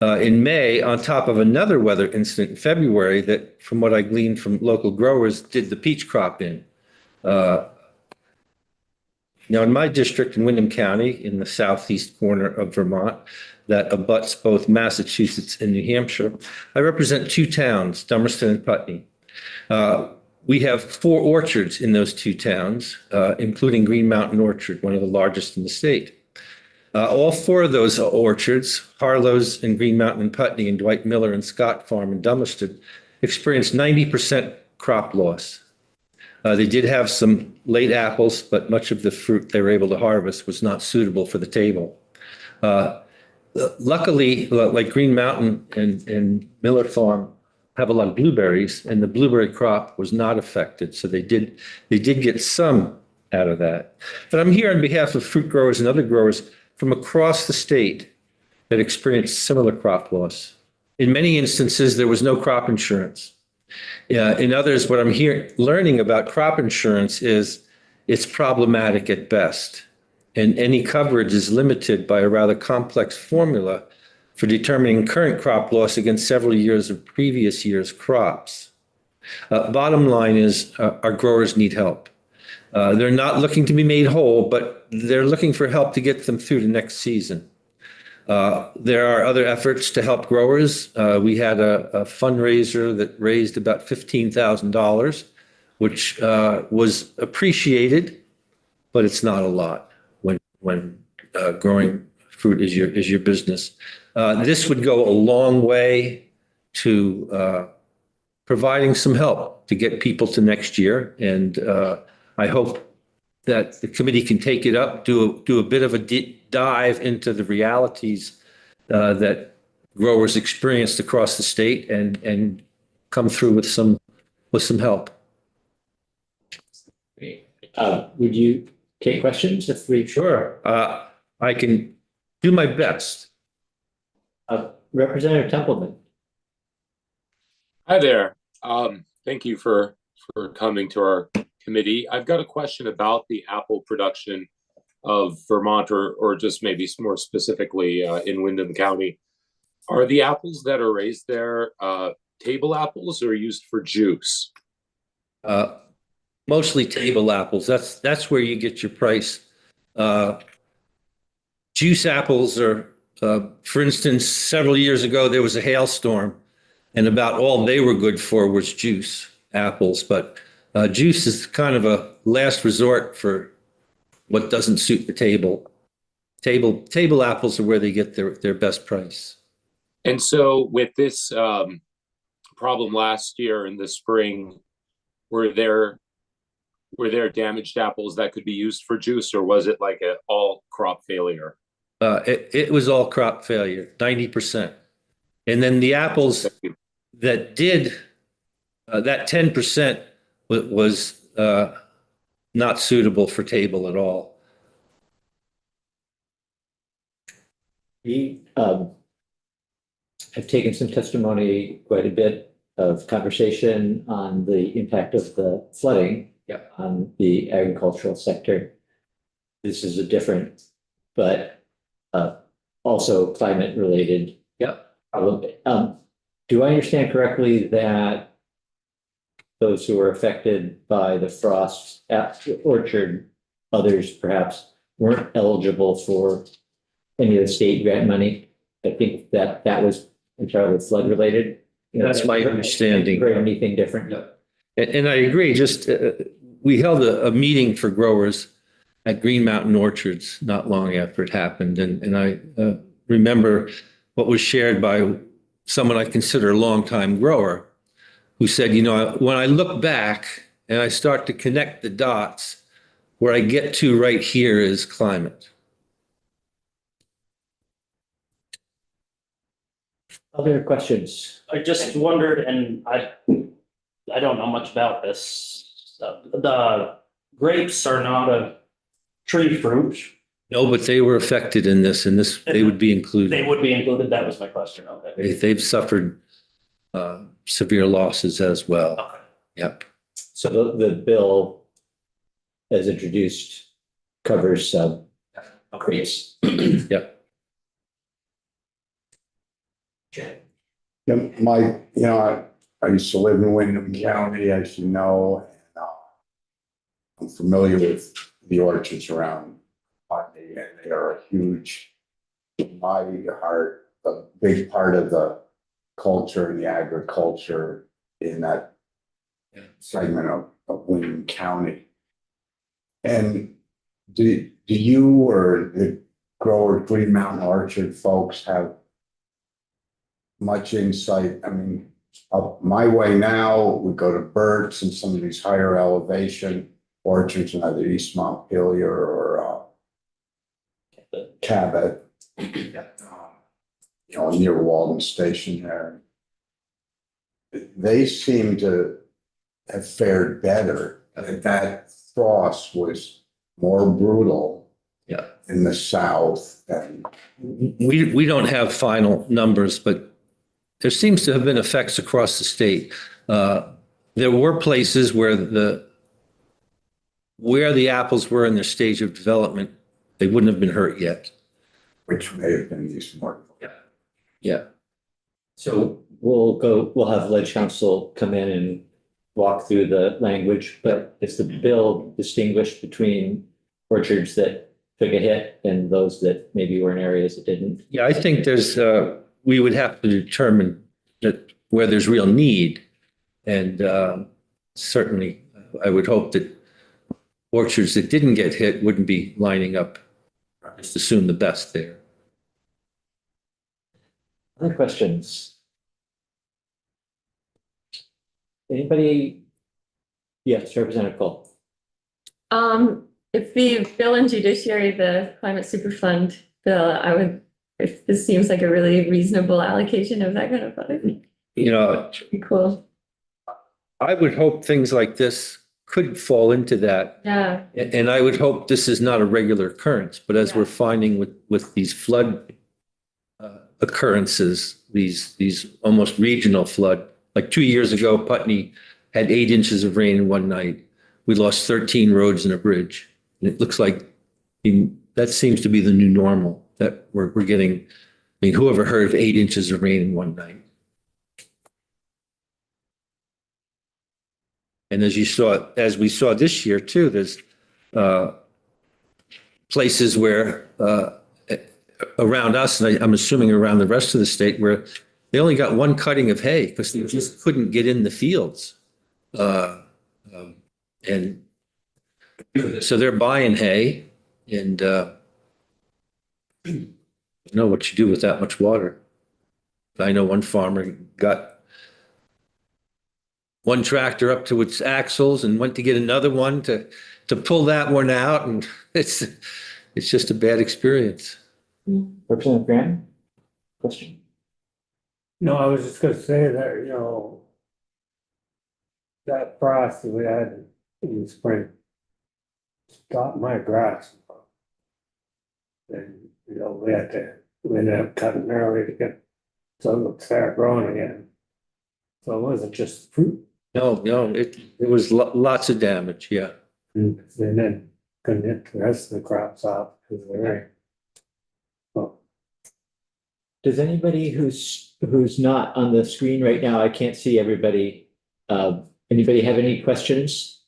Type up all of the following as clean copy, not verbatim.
in May, on top of another weather incident in February that, from what I gleaned from local growers, did the peach crop in. Uh, Now, in my district in Windham County, in the southeast corner of Vermont, that abuts both Massachusetts and New Hampshire, I represent two towns, Dummerston and Putney. Uh, we have four orchards in those two towns, including Green Mountain Orchard, one of the largest in the state. All four of those orchards, Harlow's and Green Mountain and Putney and Dwight Miller and Scott Farm in Dummerston, experienced 90% crop loss. They did have some late apples, but much of the fruit they were able to harvest was not suitable for the table. Uh, Luckily, like Green Mountain and Miller Farm have a lot of blueberries, and the blueberry crop was not affected. So they did get some out of that. But I'm here on behalf of fruit growers and other growers from across the state that experienced similar crop loss. In many instances, there was no crop insurance. In others, what I'm learning about crop insurance is it's problematic at best, and any coverage is limited by a rather complex formula for determining current crop loss against several years of previous year's crops. Bottom line is our growers need help. They're not looking to be made whole, but they're looking for help to get them through the next season. There are other efforts to help growers. We had a fundraiser that raised about $15,000, which was appreciated, but it's not a lot when growing fruit is your business. This would go a long way to providing some help to get people to next year, and I hope that the committee can take it up, do a bit of a deep dive into the realities that growers experienced across the state and come through with some help. Great. Would you take questions if we? Sure. I can do my best. Representative Templeman. Hi there. Thank you for coming to our committee. I've got a question about the apple production of Vermont, or just maybe more specifically in Windham County. Are the apples that are raised there table apples or used for juice? Mostly table apples. That's where you get your price. Juice apples are, for instance, several years ago there was a hailstorm, and about all they were good for was juice apples. But juice is kind of a last resort for what doesn't suit the table. Table apples are where they get their best price. And so with this problem last year in the spring, were there damaged apples that could be used for juice, or was it like an all crop failure? It was all crop failure, 90%. And then the apples that did, that 10% was not suitable for table at all. We have taken some testimony, quite a bit of conversation on the impact of the flooding on the agricultural sector. This is a different, but also climate related problem. Do I understand correctly that those who were affected by the frost at the orchard, others perhaps weren't eligible for any of the state grant money? I think that was entirely flood related. That's my understanding. Or anything different? And I agree. Just we held a meeting for growers at Green Mountain Orchards not long after it happened, and I remember what was shared by someone I consider a longtime grower, who said, when I look back and I start to connect the dots, where I get to right here is climate. Other questions? I just wondered, and I don't know much about this. The grapes are not a tree fruit. No, but they were affected in this, and they would be included. They would be included. That was my question. Okay. They've suffered severe losses as well. Okay. Yep. So the bill as introduced covers grapes. Yep. Yeah, I used to live in Wyndham County, as you know, and I'm familiar with the orchards around Putney, and they are a huge, in my heart, a big part of the culture and the agriculture in that segment of Wyndham County. And do you or the grower Green Mountain Orchard folks have much insight? I mean, up my way now, we go to Burt's and some of these higher elevation orchards in either East Montpelier or Cabot. Near Walden Station there. They seem to have fared better. That frost was more brutal. Yeah. In the south and We don't have final numbers, but there seems to have been effects across the state. There were places where the apples were in their stage of development, they wouldn't have been hurt yet. which may have been these more. Yeah. So we'll have Ledge Council come in and walk through the language, but is the bill distinguished between orchards that took a hit and those that maybe were in areas that didn't? Yeah, I think we would have to determine that where there's real need. And certainly, I would hope that orchards that didn't get hit wouldn't be lining up. Just assume the best there. Other questions? Anybody? Yes, Representative Cole. If the bill and judiciary, the climate superfund bill, if this seems like a really reasonable allocation of that kind of funding. Cool. I would hope things like this could fall into that. Yeah. And I would hope this is not a regular occurrence, but as we're finding with these flood occurrences, these almost regional flood, like 2 years ago, Putney had 8 inches of rain in one night. We lost 13 roads and a bridge. And it looks like that seems to be the new normal that we're getting. I mean, who ever heard of 8 inches of rain in one night? And as we saw this year too, there's places where around us, and I'm assuming around the rest of the state, where they only got one cutting of hay because they just couldn't get in the fields. And so they're buying hay and you know what you do with that much water. I know one farmer got one tractor up to its axles and went to get another one to pull that one out. And it's just a bad experience. Representative Graham? Question? No, I was just gonna say that, that frost that we had in the spring stopped my grass. And, we ended up cutting early to get, so it would start growing again. So it wasn't just fruit, No, it was lots of damage. Yeah. and then couldn't get the rest of the crops off because of the rain. Well, Does anybody who's not on the screen right now, I can't see everybody. Anybody have any questions?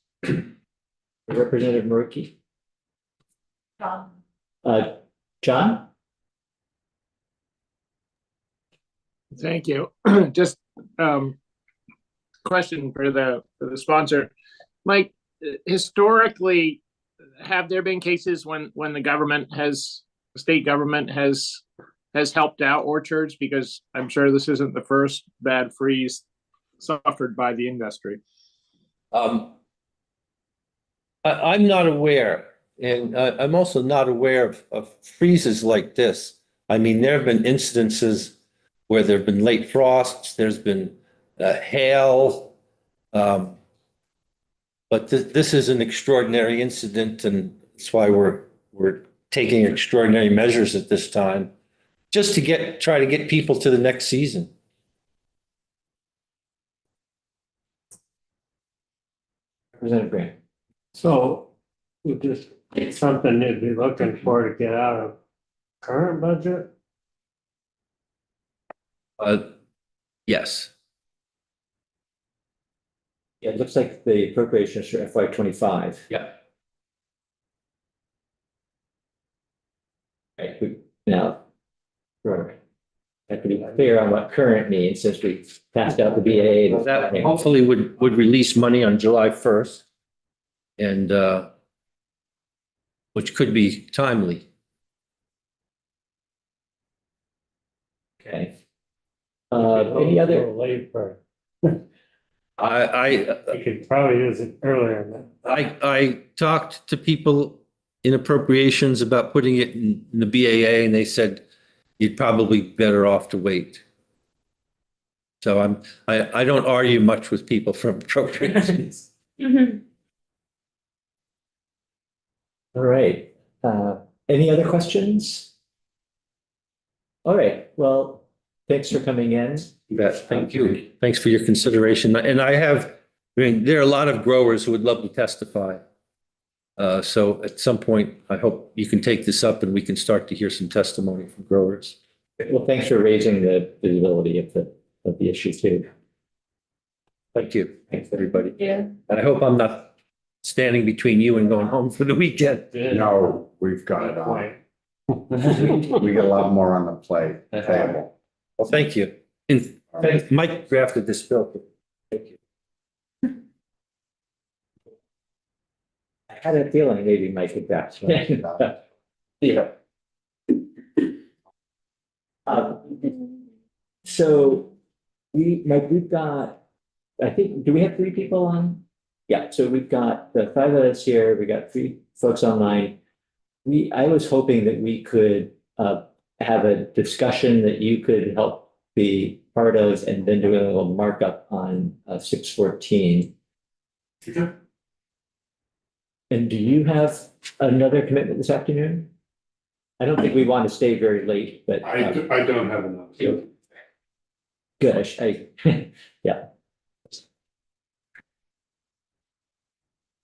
Representative Marucki? John? Thank you. Just question for the sponsor. Mike, historically, have there been cases when the state government has helped out orchards? Because I'm sure this isn't the first bad freeze suffered by the industry. I'm not aware, and I'm also not aware of freezes like this. I mean, there have been incidences where there have been late frosts, there's been hail, but this is an extraordinary incident, and that's why we're taking extraordinary measures at this time, just to try to get people to the next season. Representative Graham? So would this be something you'd be looking for to get out of current budget? Yes. Yeah, it looks like the appropriations for FY 25. Yeah. Right, now. Right. Have to be clear on what current means since we passed out the BAA. That hopefully would release money on July 1st. And, which could be timely. Okay. Any other, Late for, I, you could probably use it earlier than that. I talked to people in appropriations about putting it in the BAA and they said you'd probably be better off to wait. So I don't argue much with people from appropriations. Mhm. all right, any other questions? All right, well, thanks for coming in. Thank you. Thanks for your consideration. And I mean, there are a lot of growers who would love to testify. So at some point, I hope you can take this up and we can start to hear some testimony from growers. Well, thanks for raising the visibility of the issue too. Thank you. Thanks, everybody. Yeah. And I hope I'm not standing between you and going home for the weekend. No, we've got, we got a lot more on the plate table. Well, thank you. And Mike drafted this bill. Thank you. I had a feeling maybe Mike would back. Yeah. So Mike, we've got, I think, do we have 3 people on? Yeah, so we've got the 5 of us here, we got 3 folks online. I was hoping that we could have a discussion that you could help be part of and then do a little markup on 614. And do you have another commitment this afternoon? I don't think we want to stay very late, but. I don't have enough. Good, yeah.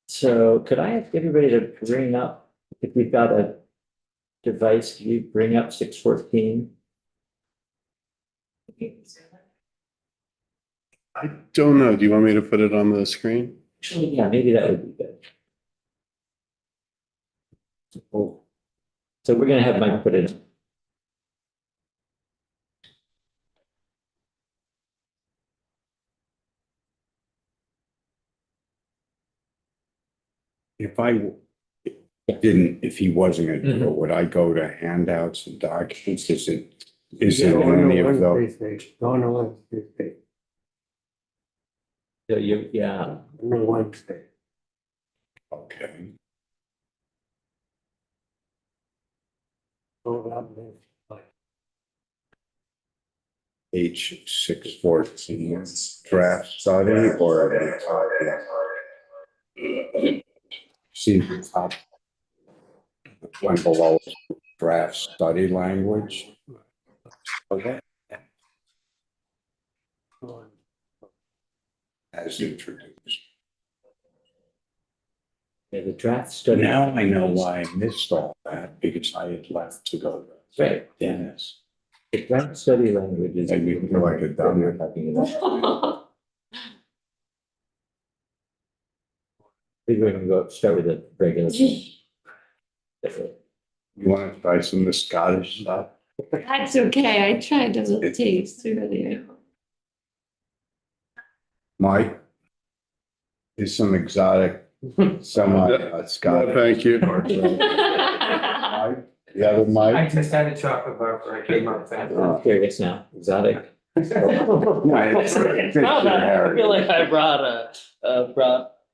So could I ask everybody to bring up, if we've got a device, can you bring up 614? I don't know. Do you want me to put it on the screen? Actually, yeah, maybe that would be good. So we're gonna have Mike put it. If he wasn't gonna do it, would I go to handouts and documents? Is it Go on any to of those? Wednesday, go on to Wednesday, So you, yeah, on Wednesday. Okay. Go out there. H614 draft study or see the top one below draft study language. Okay. As introduced. yeah, the draft study. Now I know why I missed all that because I had left to go to Right. Dennis. The draft study language is. Maybe we feel like a dumb. We're talking about. I think we're gonna go start with the regular. You want to try some of the Scottish stuff? That's okay. I tried to taste earlier. Mike? Is some exotic, Scottish. Thank you. Mike? The other Mike? just had a chocolate bar before I came up. I'm curious now, exotic. No, it's I feel like I brought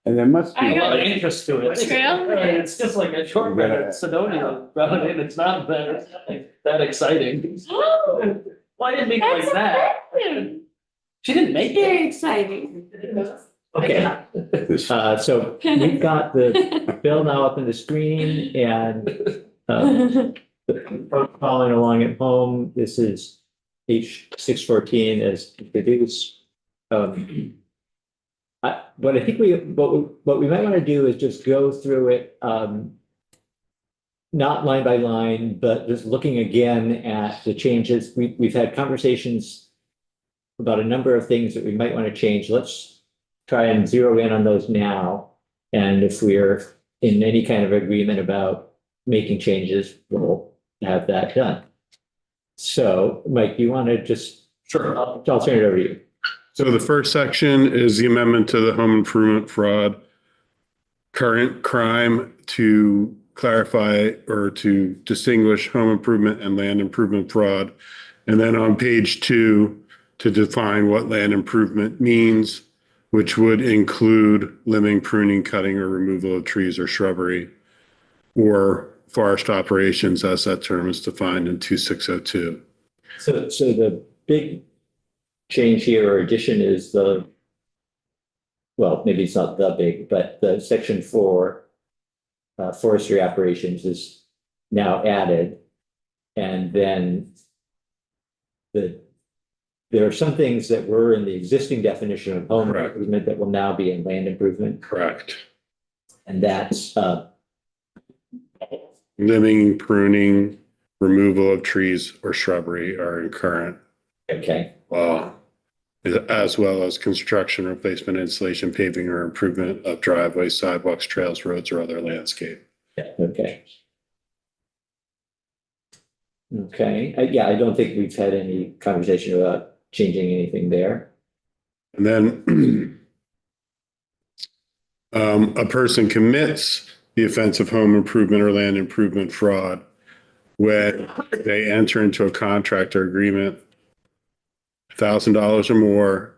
And there must be. I a lot of got- interest to it. Trail It's just like a shortbread, it's Sedonia, brought it in, it's not that exciting. Oh, Why didn't make that's like that? impressive. She didn't make it. Very exciting. Okay, so we've got the bill now up on the screen and following along at home, this is H614 as introduced. What I think what we might want to do is just go through it, not line by line, but just looking again at the changes. We've had conversations about a number of things that we might want to change. Let's try and zero in on those now. And if we're in any kind of agreement about making changes, we'll have that done. So, Mike, you want to just? Sure. I'll turn it over to you. So the first section is the amendment to the home improvement fraud current crime to clarify or to distinguish home improvement and land improvement fraud. And then on page 2, to define what land improvement means, which would include limbing, pruning, cutting, or removal of trees or shrubbery, or forest operations as that term is defined in 2602. So the big change here or addition is well, maybe it's not the big, but the section 4, forestry operations is now added. And then there are some things that were in the existing definition of home Correct. improvement that will now be in land improvement. Correct. And that's, Limbing, pruning, removal of trees or shrubbery are in current okay, law, as well as construction, replacement, installation, paving, or improvement of driveways, sidewalks, trails, roads, or other landscape. yeah, okay. Okay, yeah, I don't think we've had any conversation about changing anything there. And then a person commits the offense of home improvement or land improvement fraud when they enter into a contract or agreement $1,000 or more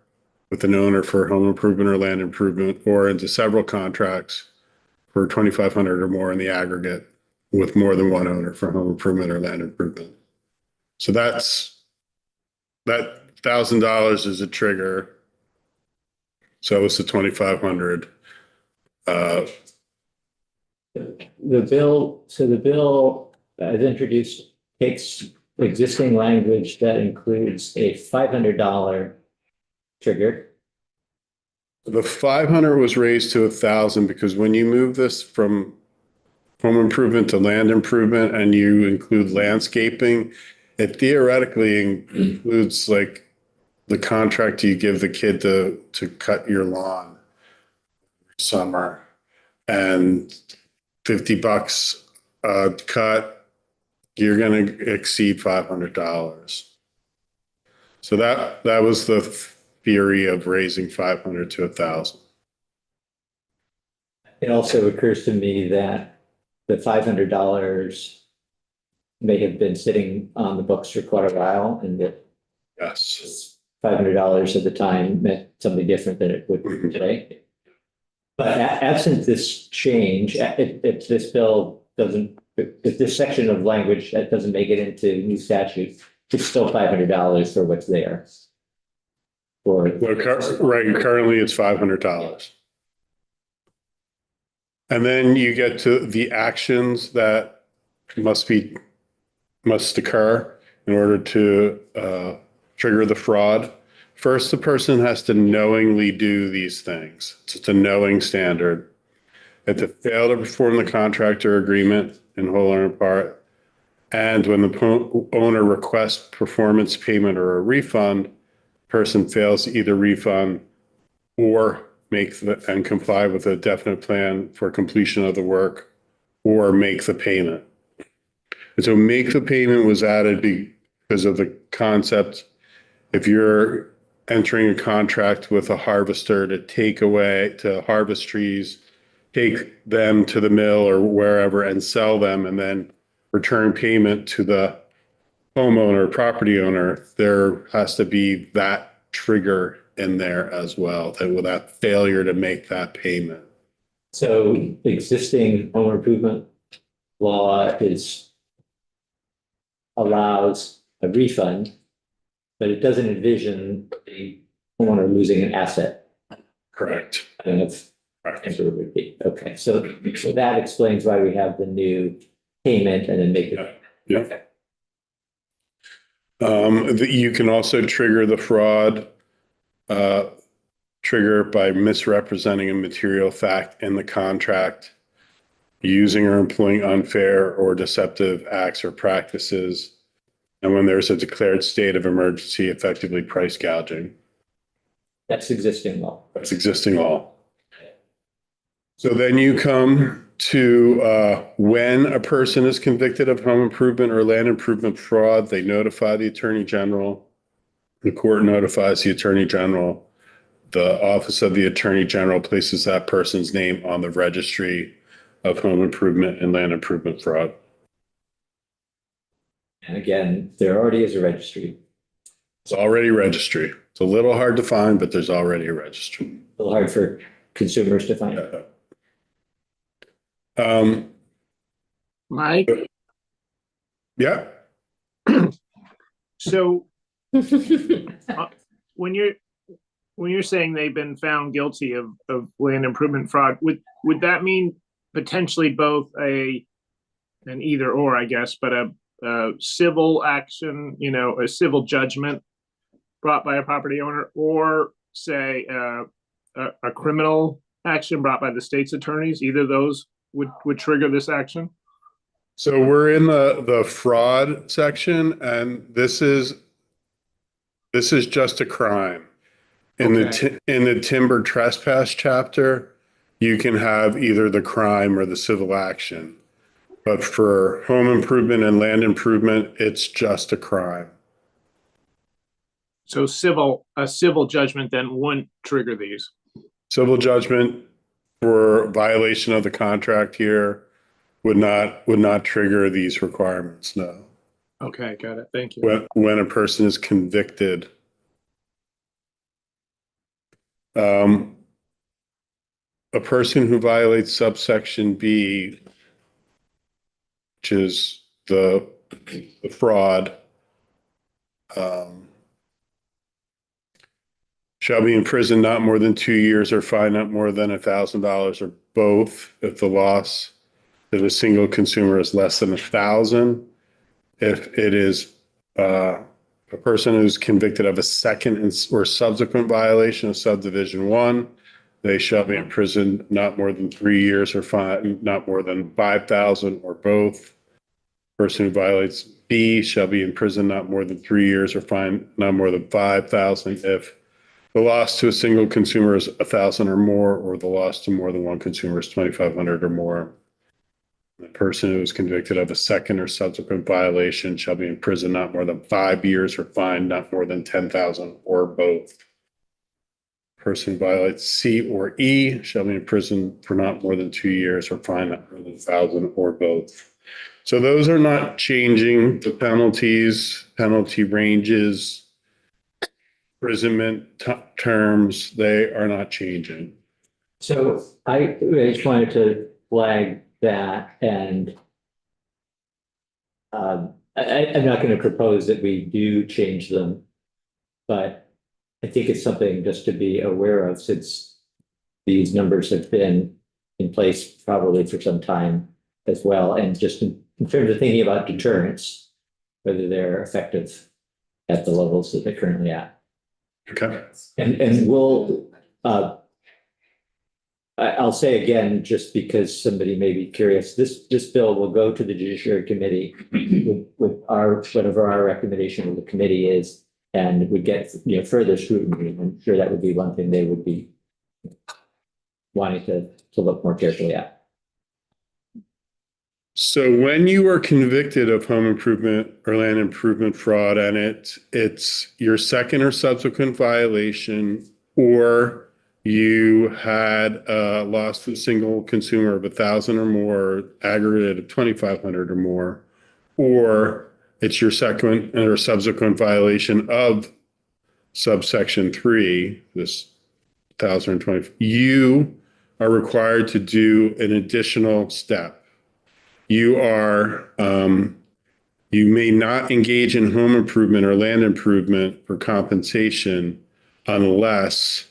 with an owner for home improvement or land improvement, or into several contracts for 2,500 or more in the aggregate with more than one owner for home improvement or land improvement. So that $1,000 is a trigger. So it's the 2,500. The bill as introduced takes existing language that includes a $500 trigger. The 500 was raised to 1,000 because when you move this from home improvement to land improvement and you include landscaping, it theoretically includes like the contract you give the kid to cut your lawn summer, and $50 cut, you're going to exceed $500. So that was the theory of raising 500 to 1,000. It also occurs to me that the $500 may have been sitting on the books for quite a while, and that Yes. $500 at the time meant something different than it would today. But absent this change, if this bill doesn't, if this section of language that doesn't make it into new statute, it's still $500 for what's there. For Right, currently it's $500. And then you get to the actions that must occur in order to trigger the fraud. First, the person has to knowingly do these things. It's just a knowing standard. If they fail to perform the contract or agreement in whole or in part, and when the owner requests performance payment or a refund, person fails to either refund or and comply with a definite plan for completion of the work, or make the payment. And so make the payment was added because of the concept, if you're entering a contract with a harvester to harvest trees, take them to the mill or wherever and sell them, and then return payment to the homeowner, property owner, there has to be that trigger in there as well, that failure to make that payment. So existing home improvement law allows a refund, but it doesn't envision the homeowner losing an asset. Correct. And that's okay. So that explains why we have the new payment and then make it. Yeah. You can also trigger the fraud trigger by misrepresenting a material fact in the contract, using or employing unfair or deceptive acts or practices, and when there's a declared state of emergency, effectively price gouging. That's existing law. That's existing law. So then you come to when a person is convicted of home improvement or land improvement fraud, they notify the Attorney General. The court notifies the Attorney General. The Office of the Attorney General places that person's name on the registry of home improvement and land improvement fraud. And again, there already is a registry. It's already a registry. It's a little hard to find, but there's already a registry. A little hard for consumers to find. Mike, Yeah. so when you're saying they've been found guilty of land improvement fraud, would that mean potentially both an either or, I guess, but a civil action, a civil judgment brought by a property owner, or say a criminal action brought by the state's attorneys? Either of those would trigger this action? So we're in the fraud section, and this is just a crime. In the timber trespass chapter, you can have either the crime or the civil action. But for home improvement and land improvement, it's just a crime. So a civil judgment then wouldn't trigger these. Civil judgment for violation of the contract here would not trigger these requirements, no. Okay, got it. Thank you. When a person is convicted. A person who violates subsection B, which is the fraud, shall be imprisoned not more than 2 years or fined not more than $1,000 or both if the loss to the single consumer is less than 1,000. If it is a person who's convicted of a second or subsequent violation of subdivision 1, they shall be imprisoned not more than 3 years or fined not more than 5,000 or both. Person who violates B shall be imprisoned not more than 3 years or fined not more than 5,000 if the loss to a single consumer is 1,000 or more, or the loss to more than one consumer is 2,500 or more. The person who is convicted of a second or subsequent violation shall be imprisoned not more than 5 years or fined not more than 10,000 or both. Person who violates C or E shall be imprisoned for not more than 2 years or fined not more than 1,000 or both. So those are not changing. The penalties, penalty ranges, imprisonment terms, they are not changing. So I just wanted to flag that, and I'm not going to propose that we do change them, but I think it's something just to be aware of, since these numbers have been in place probably for some time as well. And just in terms of thinking about deterrence, whether they're effective at the levels that they're currently at. Okay. And we'll, I'll say again, just because somebody may be curious, this bill will go to the Judiciary Committee with whatever our recommendation of the committee is, and would get further scrutiny. I'm sure that would be one thing they would be wanting to look more carefully at. So when you are convicted of home improvement or land improvement fraud, and it's your second or subsequent violation, or you had a loss to a single consumer of 1,000 or more, aggregate of 2,500 or more, or it's your second or subsequent violation of subsection 3, this 1,020, you are required to do an additional step. You may not engage in home improvement or land improvement for compensation unless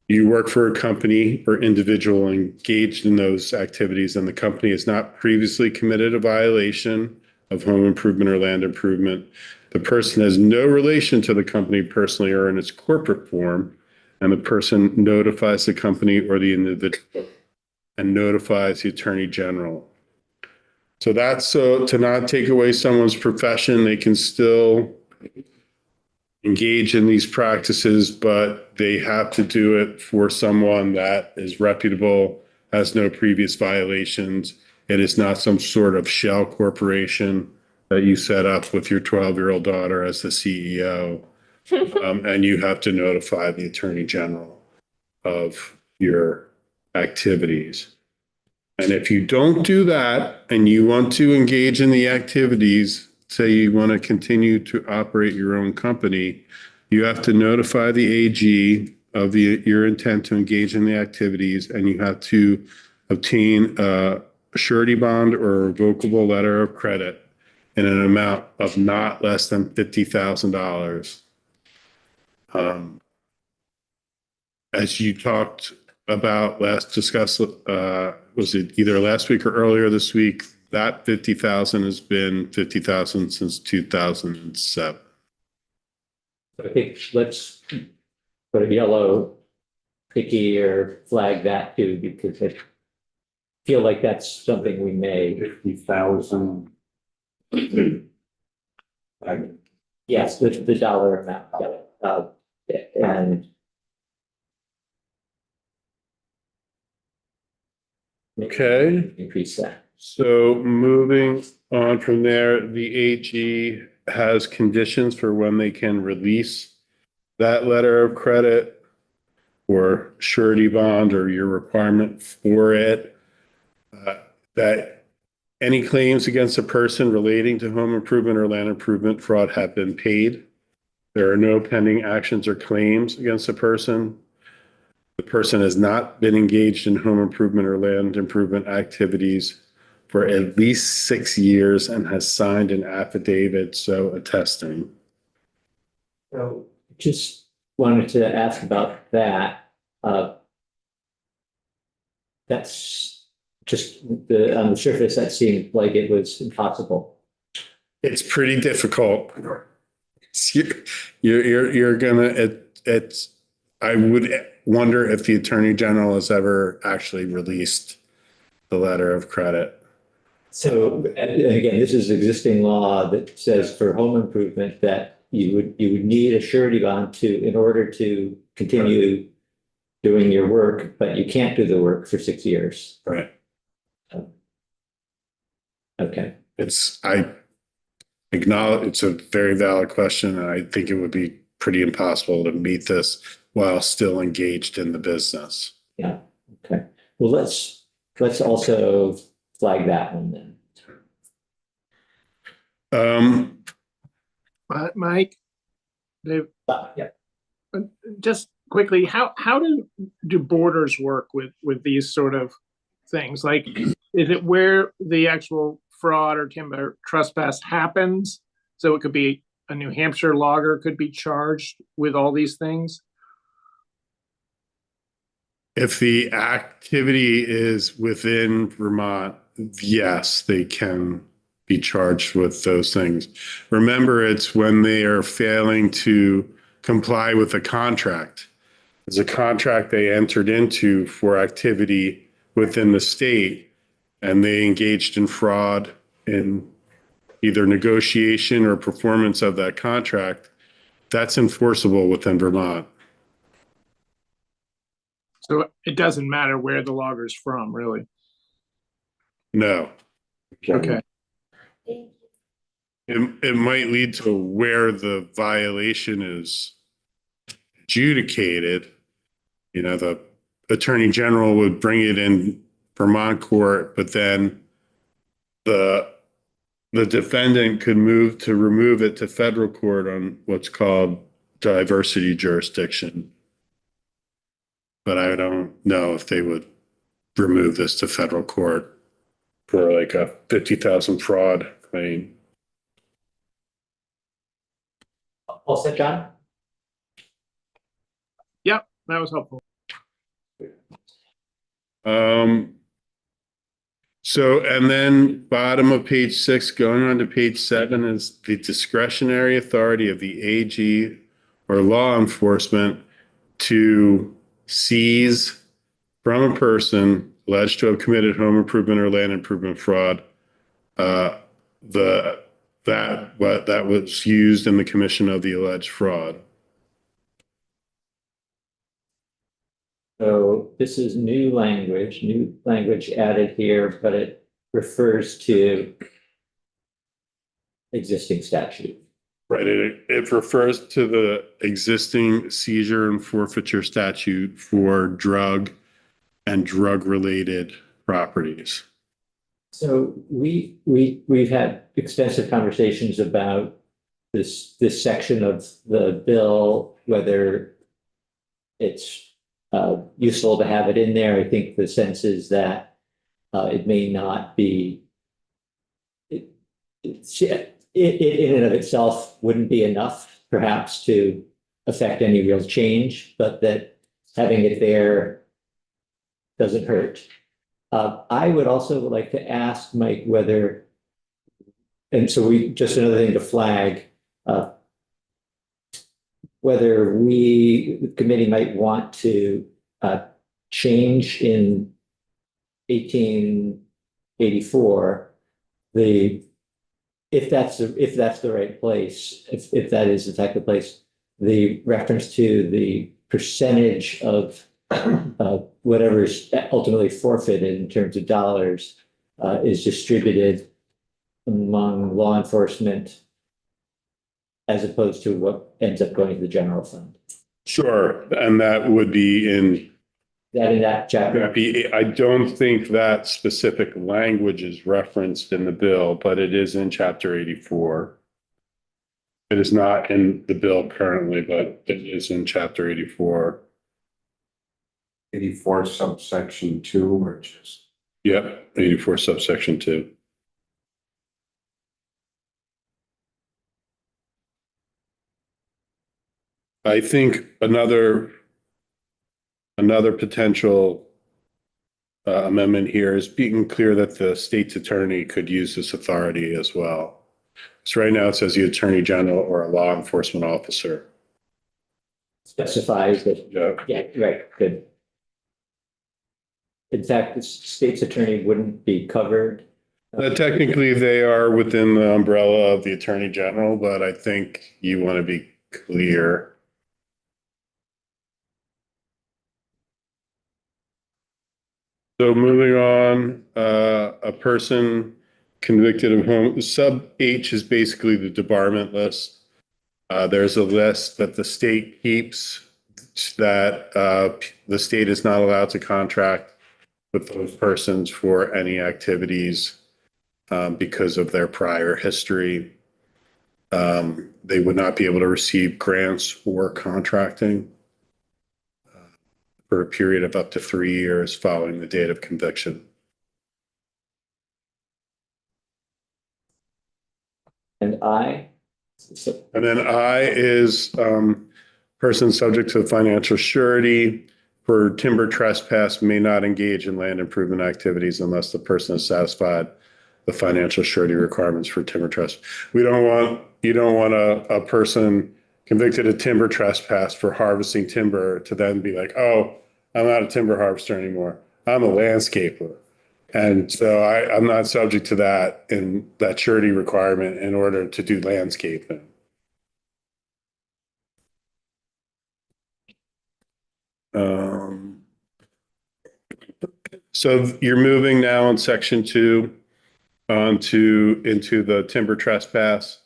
you work for a company or individual engaged in those activities and the company has not previously committed a violation of home improvement or land improvement. The person has no relation to the company personally or in its corporate form, and the person notifies the company or the individual and notifies the Attorney General. So that's so to not take away someone's profession, they can still engage in these practices, but they have to do it for someone that is reputable, has no previous violations. It is not some sort of shell corporation that you set up with your 12-year-old daughter as the CEO. And you have to notify the Attorney General of your activities. And if you don't do that and you want to engage in the activities, say you want to continue to operate your own company, you have to notify the AG of your intent to engage in the activities, and you have to obtain a surety bond or a revocable letter of credit in an amount of not less than $50,000. As you talked about discussed, was it either last week or earlier this week? That 50,000 has been 50,000 since 2007. I think let's put a yellow picky or flag that too, because I feel like that's something we may. 50,000. Yes, the dollar amount. And Okay. increase that. So moving on from there, the AG has conditions for when they can release that letter of credit or surety bond or your requirement for it. That any claims against a person relating to home improvement or land improvement fraud have been paid. There are no pending actions or claims against a person. The person has not been engaged in home improvement or land improvement activities for at least 6 years and has signed an affidavit so attesting. So just wanted to ask about that. That's just on the surface, that seemed like it was impossible. It's pretty difficult. You're gonna, I would wonder if the Attorney General has ever actually released the letter of credit. So, and again, this is existing law that says for home improvement that you would need a surety bond in order to continue doing your work, but you can't do the work for 6 years. Right. Okay. I acknowledge it's a very valid question, and I think it would be pretty impossible to meet this while still engaged in the business. Yeah. Okay. Well, let's also flag that one then. Mike, Dave, Yeah. just quickly, how do borders work with these sort of things? Like, is it where the actual fraud or timber trespass happens? So it could be a New Hampshire logger could be charged with all these things? If the activity is within Vermont, yes, they can be charged with those things. Remember, it's when they are failing to comply with a contract. It's a contract they entered into for activity within the state, and they engaged in fraud in either negotiation or performance of that contract. That's enforceable within Vermont. So it doesn't matter where the logger's from, really. No. Okay. It might lead to where the violation is adjudicated. You know, the Attorney General would bring it in Vermont court, but then the defendant could move to remove it to federal court on what's called diversity jurisdiction. But I don't know if they would remove this to federal court for like a 50,000 fraud claim. All set, John? Yep, that was helpful. So, and then bottom of page 6, going on to page 7 is the discretionary authority of the AG or law enforcement to seize from a person alleged to have committed home improvement or land improvement fraud that was used in the commission of the alleged fraud. So this is new language added here, but it refers to existing statute. Right, it refers to the existing seizure and forfeiture statute for drug and drug-related properties. So we've had extensive conversations about this section of the bill, whether it's useful to have it in there. I think the sense is that it may not be, it in and of itself wouldn't be enough perhaps to affect any real change, but that having it there doesn't hurt. I would also like to ask Mike whether, and so just another thing to flag, whether the committee might want to change in 1884, if that's the right place, if that is in fact the place, the reference to the percentage of whatever is ultimately forfeited in terms of dollars is distributed among law enforcement as opposed to what ends up going to the general fund. Sure, and that would be in That chapter. I don't think that specific language is referenced in the bill, but it is in chapter 84. It is not in the bill currently, but it is in chapter 84. 84 subsection 2 or just? Yep, 84 subsection 2. I think another potential amendment here is being clear that the state's attorney could use this authority as well. So right now it says the attorney general or a law enforcement officer. Specifies that, yeah, right, good. In fact, the state's attorney wouldn't be covered. Technically, they are within the umbrella of the attorney general, but I think you want to be clear. So moving on, a person convicted of home, sub H is basically the debarment list. There's a list that the state keeps that the state is not allowed to contract with those persons for any activities because of their prior history. They would not be able to receive grants or contracting for a period of up to 3 years following the date of conviction. And I. And then I is person subject to financial surety for timber trespass may not engage in land improvement activities unless the person has satisfied the financial surety requirements for timber trespass. You don't want a person convicted of timber trespass for harvesting timber to then be like, oh, I'm not a timber harvester anymore. I'm a landscaper. And so I'm not subject to that in that surety requirement in order to do landscaping. So you're moving now in section 2 into the timber trespass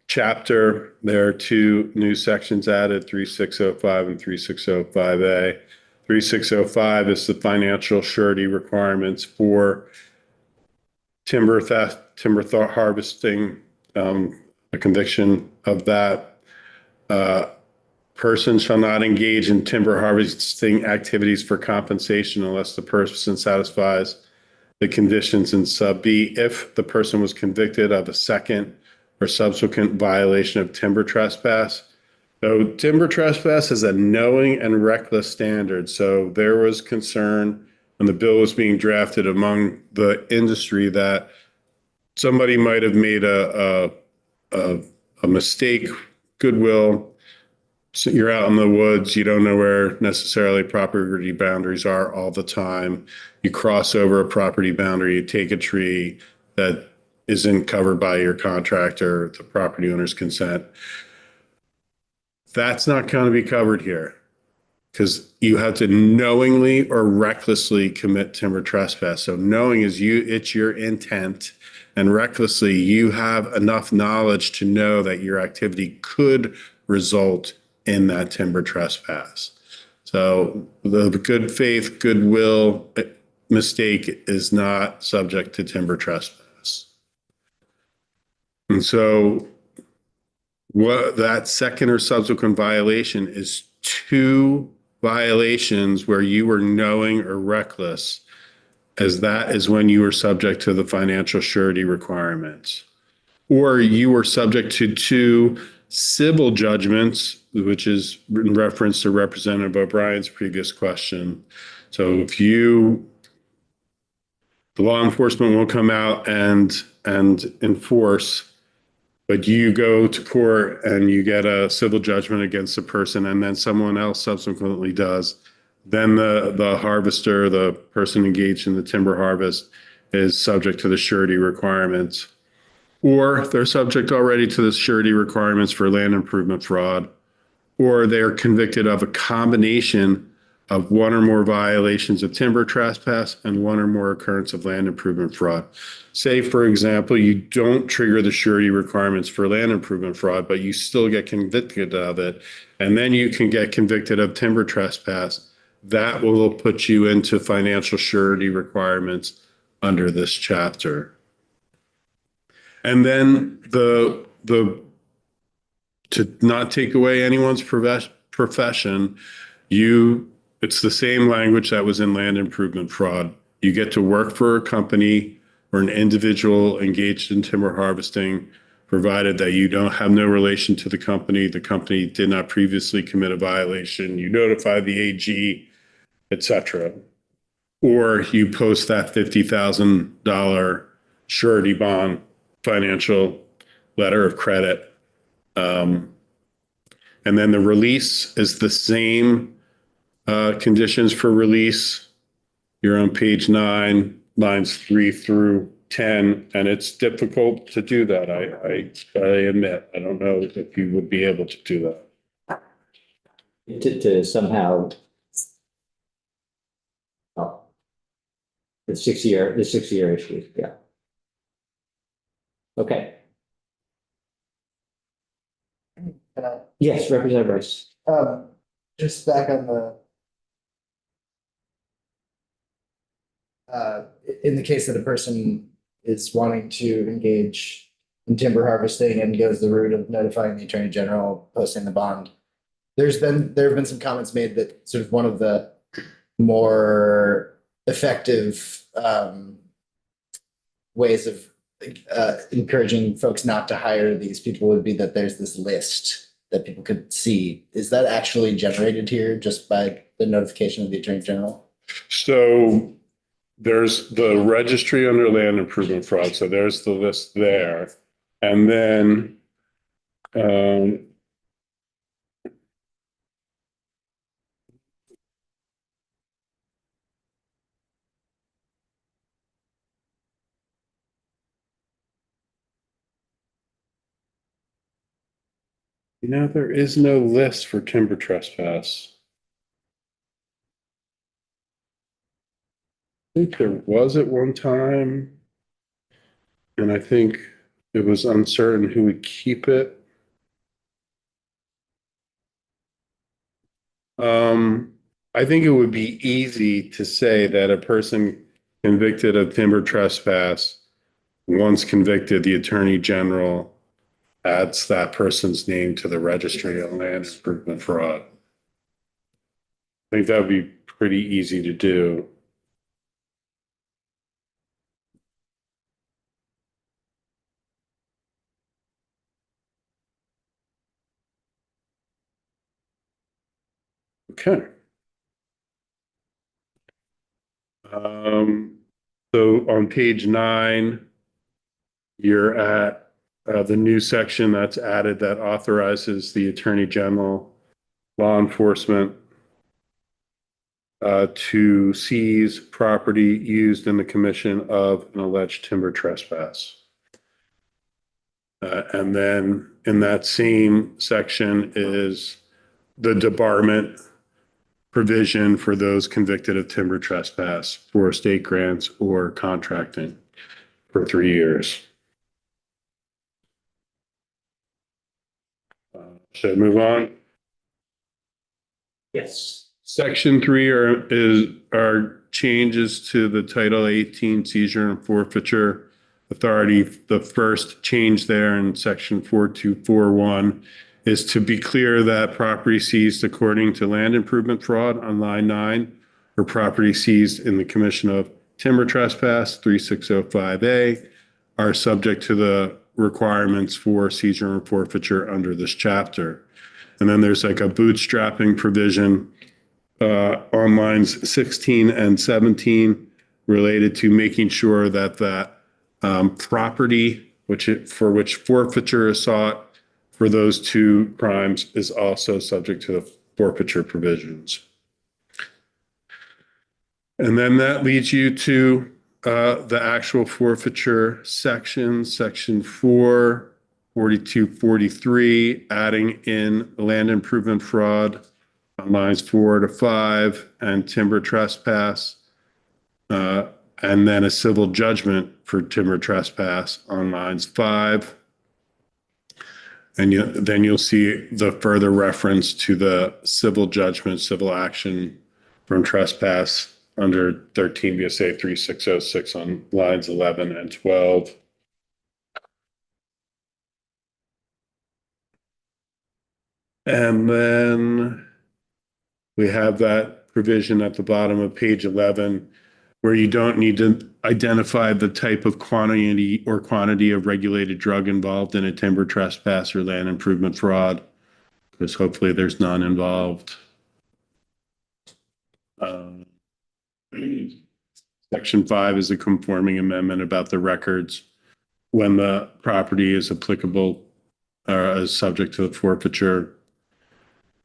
chapter. There are 2 new sections added, 3605 and 3605A. 3605 is the financial surety requirements for timber theft, timber harvesting, a conviction of that. Person shall not engage in timber harvesting activities for compensation unless the person satisfies the conditions in sub B if the person was convicted of a second or subsequent violation of timber trespass. So timber trespass is a knowing and reckless standard. So there was concern when the bill was being drafted among the industry that somebody might have made a mistake, goodwill. So you're out in the woods, you don't know where necessarily property boundaries are all the time. You cross over a property boundary, you take a tree, that isn't covered by your contractor, the property owner's consent. That's not going to be covered here because you have to knowingly or recklessly commit timber trespass. So knowing is it's your intent, and recklessly, you have enough knowledge to know that your activity could result in that timber trespass. So the good faith, goodwill mistake is not subject to timber trespass. And so what that second or subsequent violation is 2 violations where you were knowing or reckless, as that is when you were subject to the financial surety requirements. Or you were subject to 2 civil judgments, which is in reference to Representative O'Brien's previous question. So if the law enforcement will come out and enforce, but you go to court and you get a civil judgment against a person, and then someone else subsequently does, then the harvester, the person engaged in the timber harvest, is subject to the surety requirements. Or they're subject already to the surety requirements for land improvement fraud, or they're convicted of a combination of 1 or more violations of timber trespass and 1 or more occurrence of land improvement fraud. Say, for example, you don't trigger the surety requirements for land improvement fraud, but you still get convicted of it, and then you can get convicted of timber trespass. That will put you into financial surety requirements under this chapter. And then to not take away anyone's profession, it's the same language that was in land improvement fraud. You get to work for a company or an individual engaged in timber harvesting, provided that you don't have no relation to the company did not previously commit a violation, you notify the AG, etc. Or you post that $50,000 surety bond financial letter of credit. And then the release is the same conditions for release. You're on page 9, lines 3 through 10, and it's difficult to do that. I admit, I don't know if you would be able to do that. To somehow, oh, the 6-year issue, yeah. Okay. Yes, Representative Rice. Just back on in the case that a person is wanting to engage in timber harvesting and goes the route of notifying the Attorney General, posting the bond, there have been some comments made that sort of one of the more effective ways of encouraging folks not to hire these people would be that there's this list that people could see. Is that actually generated here just by the notification of the Attorney General? So there's the registry under land improvement fraud. So there's the list there. And then there is no list for timber trespass. I think there was at one time, and I think it was uncertain who would keep it. I think it would be easy to say that a person convicted of timber trespass, once convicted, the Attorney General adds that person's name to the registry of land improvement fraud. I think that would be pretty easy to do. Okay. So on page 9, you're at the new section that's added that authorizes the Attorney General, law enforcement, to seize property used in the commission of an alleged timber trespass. And then in that same section is the debarment provision for those convicted of timber trespass for state grants or contracting for 3 years. Should I move on? Yes. Section 3 are changes to the Title 18 seizure and forfeiture authority. The first change there in section 4241 is to be clear that property seized according to land improvement fraud on line 9 or property seized in the commission of timber trespass 3605A are subject to the requirements for seizure and forfeiture under this chapter. And then there's like a bootstrapping provision on lines 16 and 17 related to making sure that property for which forfeiture is sought for those 2 crimes is also subject to the forfeiture provisions. And then that leads you to the actual forfeiture section, section 4, 4243, adding in land improvement fraud on lines 4 to 5 and timber trespass, and then a civil judgment for timber trespass on lines 5. And then you'll see the further reference to the civil judgment, civil action from trespass under 13 VSA 3606 on lines 11 and 12. And then we have that provision at the bottom of page 11 where you don't need to identify the type of quantity of regulated drug involved in a timber trespass or land improvement fraud, because hopefully there's none involved. Section 5 is a conforming amendment about the records when the property is applicable or is subject to the forfeiture.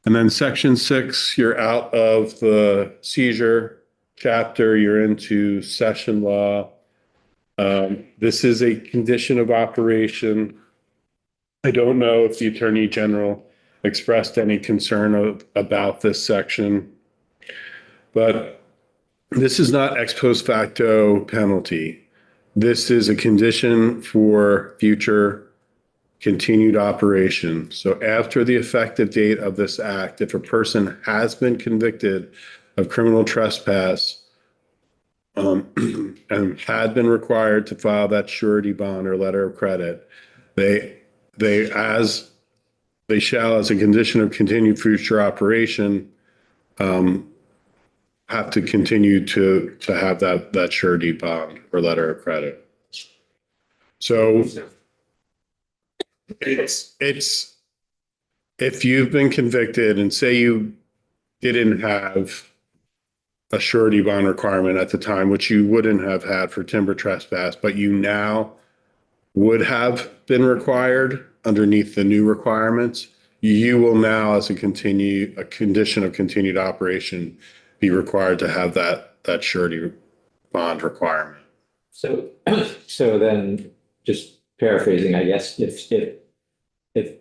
And then section 6, you're out of the seizure chapter, you're into session law. This is a condition of operation. I don't know if the Attorney General expressed any concern about this section, but this is not ex post facto penalty. This is a condition for future continued operation. So after the effective date of this act, if a person has been convicted of criminal trespass and had been required to file that surety bond or letter of credit, they shall, as a condition of continued future operation, have to continue to have that surety bond or letter of credit. So it's if you've been convicted and say you didn't have a surety bond requirement at the time, which you wouldn't have had for timber trespass, but you now would have been required underneath the new requirements, you will now, as a condition of continued operation, be required to have that surety bond requirement. So then, just paraphrasing, I guess, if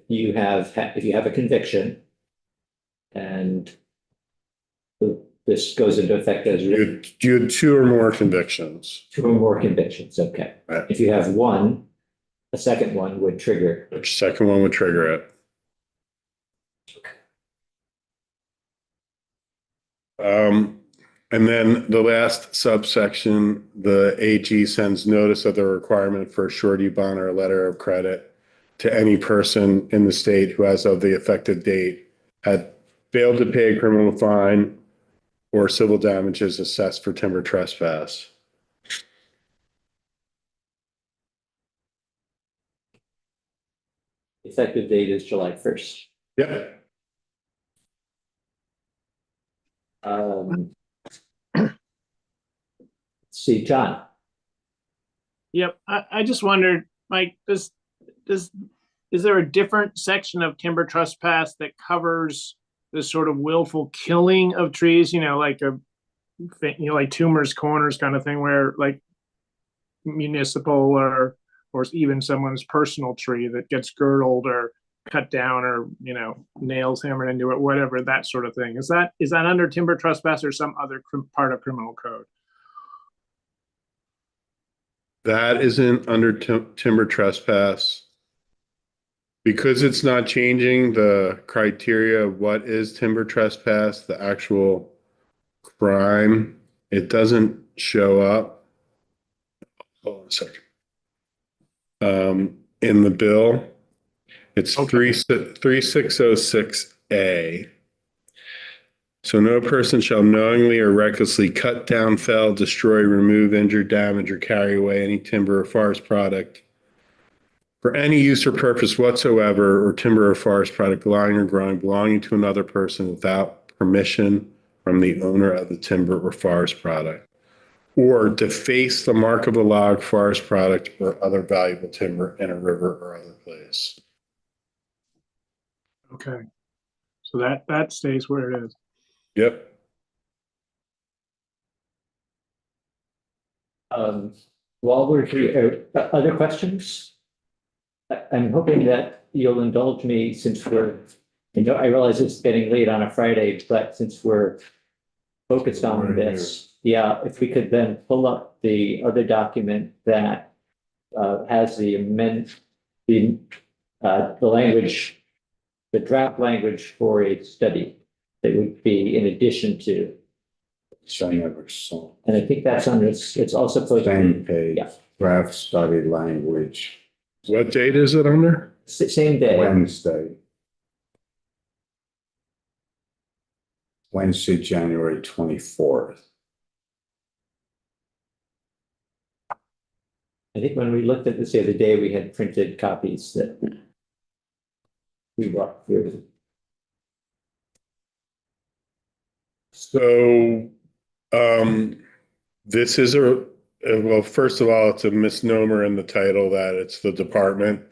you have a conviction and this goes into effect as written. You had 2 or more convictions. 2 or more convictions, okay. Right. If you have one, a second one would trigger. Which second one would trigger it? And then the last subsection, the AG sends notice of the requirement for a surety bond or a letter of credit to any person in the state who, as of the effective date, had failed to pay a criminal fine or civil damages assessed for timber trespass. Effective date is July 1st. Yep. See, John. Yep, I just wondered, Mike, is there a different section of timber trespass that covers the sort of willful killing of trees, like like Tumor's Corners kind of thing where like municipal or even someone's personal tree that gets girdled or cut down or, nails hammered into it, whatever, that sort of thing. Is that under timber trespass or some other part of criminal code? That isn't under timber trespass. Because it's not changing the criteria of what is timber trespass, the actual crime, it doesn't show up. Hold on a second. In the bill, it's Okay. 3606A. So no person shall knowingly or recklessly cut down, fell, destroy, remove, injure, damage, or carry away any timber or forest product for any use or purpose whatsoever, or timber or forest product belonging or growing belonging to another person without permission from the owner of the timber or forest product, or deface the mark of a log, forest product, or other valuable timber in a river or other place. Okay. So that stays where it is. Yep. While we're here, other questions? I'm hoping that you'll indulge me since I realize it's getting late on a Friday, but since we're focused on this, if we could then pull up the other document that has the language, the draft language for a study that would be in addition to. So I never saw. And I think that's on this, it's also posted. Same page, Yeah. draft study language, What date is it under? Same day. Wednesday, January 24th. I think when we looked at this the other day, we had printed copies that we walked through. So, this is well, first of all, it's a misnomer in the title that it's the department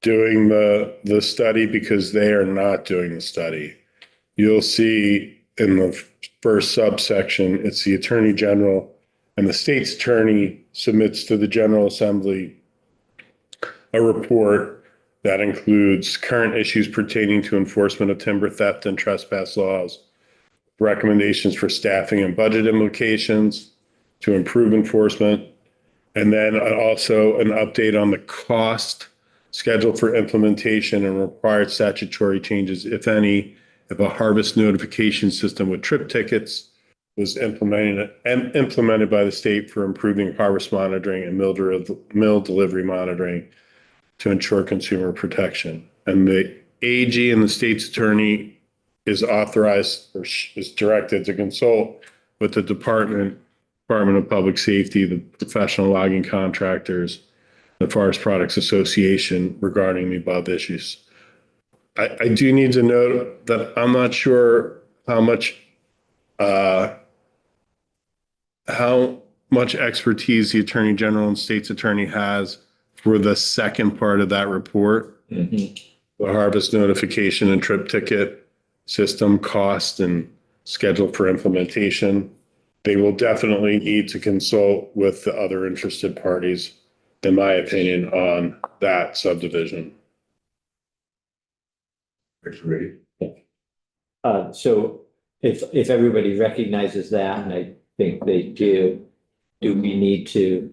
doing the study, because they are not doing the study. You'll see in the first subsection, it's the Attorney General, and the state's attorney submits to the General Assembly a report that includes current issues pertaining to enforcement of timber theft and trespass laws, recommendations for staffing and budget implications to improve enforcement, and then also an update on the cost, schedule for implementation, and required statutory changes, if any, if a harvest notification system with trip tickets was implemented by the state for improving harvest monitoring and mill delivery monitoring to ensure consumer protection. And the AG and the state's attorney is authorized or is directed to consult with the Department of Public Safety, the professional logging contractors, the Forest Products Association regarding the above issues. I do need to note that I'm not sure how much expertise the Attorney General and State's Attorney has for the second part of that report. Mm-hmm. The harvest notification and trip ticket system cost and schedule for implementation. They will definitely need to consult with the other interested parties, in my opinion, on that subdivision. Agree. So if everybody recognizes that, and I think they do we need to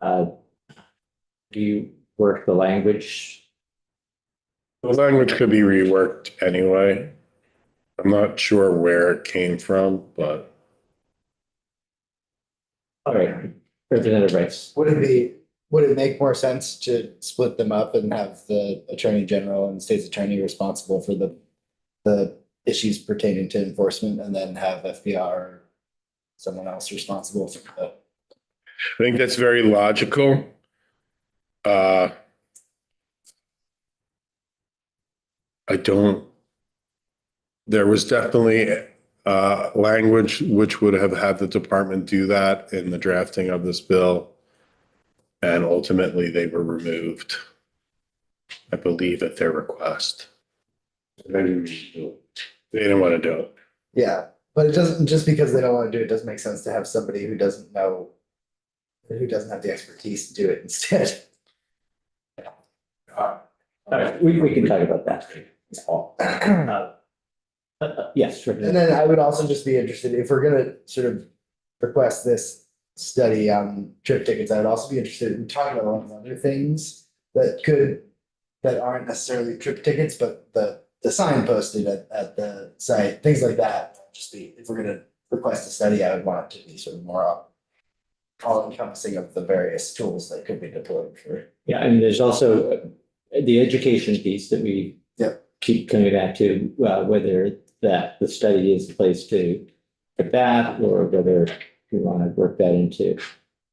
rework the language? The language could be reworked anyway. I'm not sure where it came from, but. All right, Representative Rice. Would it make more sense to split them up and have the Attorney General and State's Attorney responsible for the issues pertaining to enforcement, and then have FPR or someone else responsible for the? I think that's very logical. There was definitely language which would have had the department do that in the drafting of this bill. And ultimately they were removed, I believe, at their request. They didn't want to do it. Yeah, But it doesn't, just because they don't want to do it, doesn't make sense to have somebody who doesn't know, who doesn't have the expertise to do it instead. All right, we can talk about that. Yes, sure. And then I would also just be interested, if we're gonna sort of request this study on trip tickets, I would also be interested in talking about a lot of other things that aren't necessarily trip tickets, but the sign posted at the site, things like that. Just be, if we're gonna request a study, I would want it to be sort of more all encompassing of the various tools that could be deployed for. Yeah, and there's also the education piece that we Yep. keep coming back to, whether that the study is the place to put that, or whether we want to work that into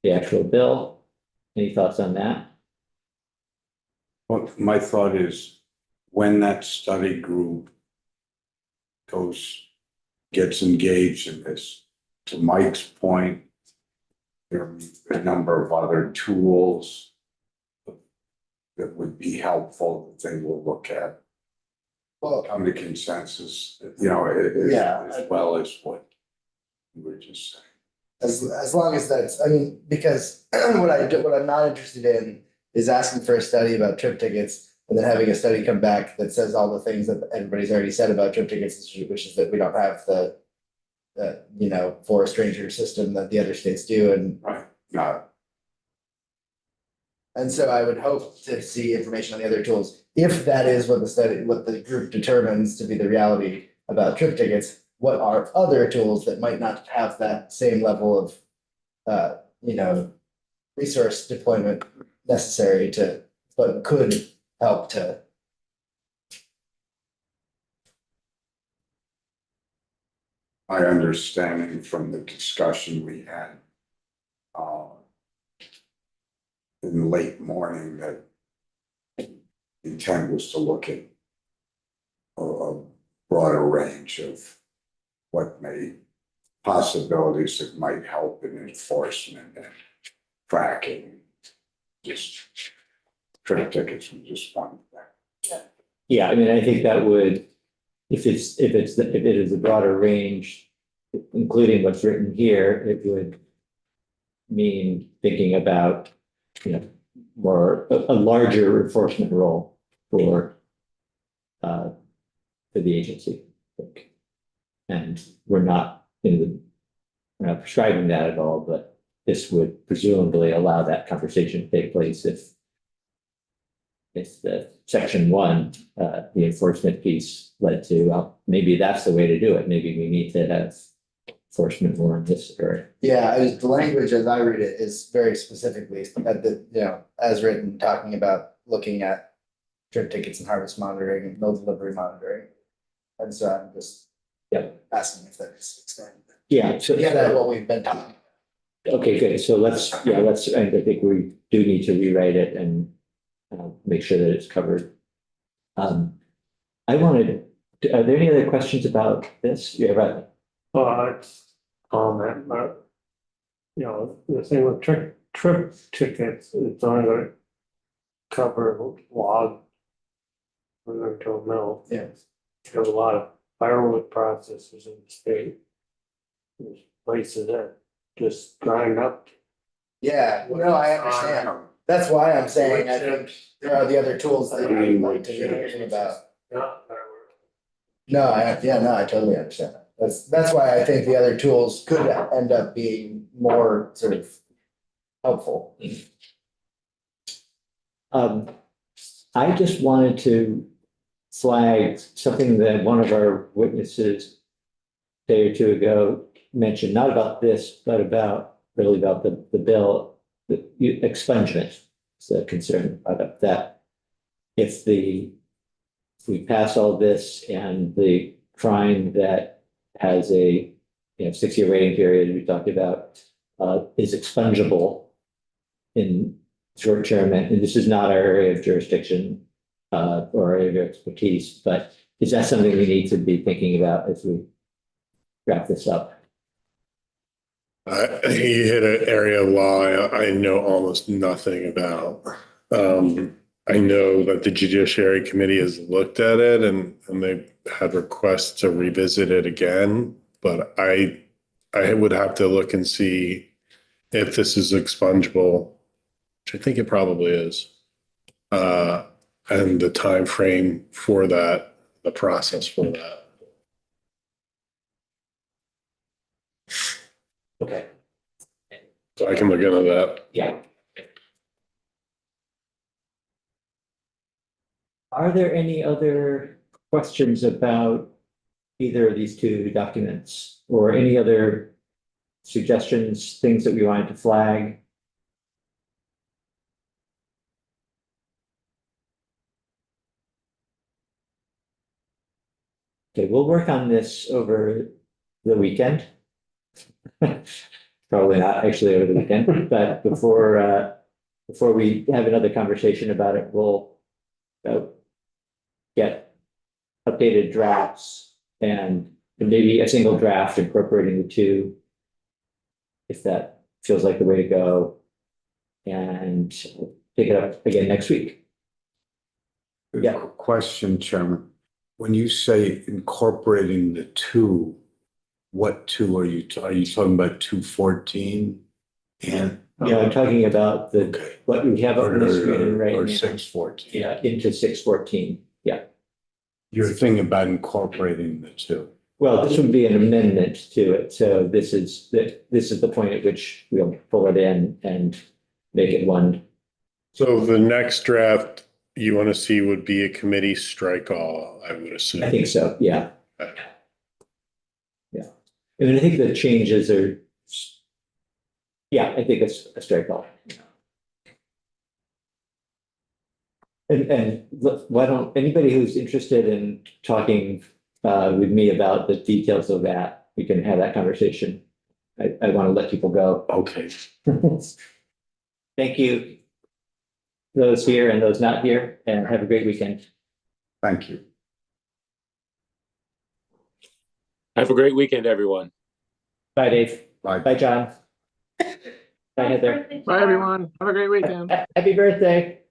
the actual bill. Any thoughts on that? Well, my thought is, when that study group gets engaged in this, to Mike's point, there are a number of other tools that would be helpful that they will look at. Well, Come to consensus, you know, Yeah. as well as what you were just saying. as long as that's, I mean, because what I'm not interested in is asking for a study about trip tickets and then having a study come back that says all the things that everybody's already said about trip tickets, which is that we don't have the for a stranger system that the other states do, and Right, and so I would hope to see information on the other tools. If that is what the group determines to be the reality about trip tickets, what are other tools that might not have that same level of, resource deployment necessary but could help to. my understanding from the discussion we had in the late morning, that the intent was to look at a broader range of what possibilities that might help in enforcement and tracking. Just trip tickets was just one thing. Yeah, I mean, I think that would, if it is a broader range, including what's written here, it would mean thinking about, a larger enforcement role for the agency. And we're not prescribing that at all, but this would presumably allow that conversation to take place if the section 1, the enforcement piece led to, maybe that's the way to do it. Maybe we need to have enforcement more in this area. Yeah, the language as I read it is very specifically as written, talking about looking at trip tickets and harvest monitoring and meal delivery monitoring. And so I'm just asking if that's expanded. Yeah. So That's what we've been talking about. Okay, good. So let's, I think we do need to rewrite it and make sure that it's covered. Are there any other questions about this? Yeah, right. But comment, but the thing with trip tickets, it's only gonna cover log. We're going to a mill. Yeah. There's a lot of firewood processors in the state. There's places that just grind up. Yeah, no, I understand. That's why I'm saying I think there are the other tools that we want to be thinking about. Not firewood. No, I totally understand that. That's why I think the other tools could end up being more sort of helpful. I just wanted to flag something that one of our witnesses a day or two ago mentioned, not about this, but about the bill, the expungement. Is a concern about that. If we pass all this and the crime that has a 6-year rating period we talked about is expungible in short term, and this is not our area of jurisdiction or area of expertise, but is that something we need to be thinking about as we wrap this up? He hit an area of law I know almost nothing about. I know that the Judiciary Committee has looked at it and they had requests to revisit it again, but I would have to look and see if this is expungible, which I think it probably is. And the time frame for that, the process for that. Okay, So I can look into that. yeah. Are there any other questions about either of these two documents or any other suggestions, things that we wanted to flag? Okay, we'll work on this over the weekend. Probably not actually over the weekend, but before we have another conversation about it, we'll get updated drafts and maybe a single draft incorporating the two, if that feels like the way to go, and pick it up again next week. Yeah. Question, Chairman. When you say incorporating the two, what two are you talking about 214? And Yeah, I'm talking about the, okay. what we have up on the screen right now. Or 614. Yeah, into 614. Yeah. You're thinking about incorporating the two. Well, this would be an amendment to it. So this is the point at which we'll pull it in and make it one. So the next draft you want to see would be a committee strike all, I would assume. I think so. Yeah. Okay. Yeah. I mean, I think the changes are, yeah, I think it's a straight call. And why don't, anybody who's interested in talking with me about the details of that, we can have that conversation. I want to let people go. Okay. Thank you, those here and those not here, and have a great weekend. Thank you. Have a great weekend, everyone. Bye, Dave. Bye. Bye, John. Bye, Heather. Bye, everyone. Have a great weekend. Happy birthday.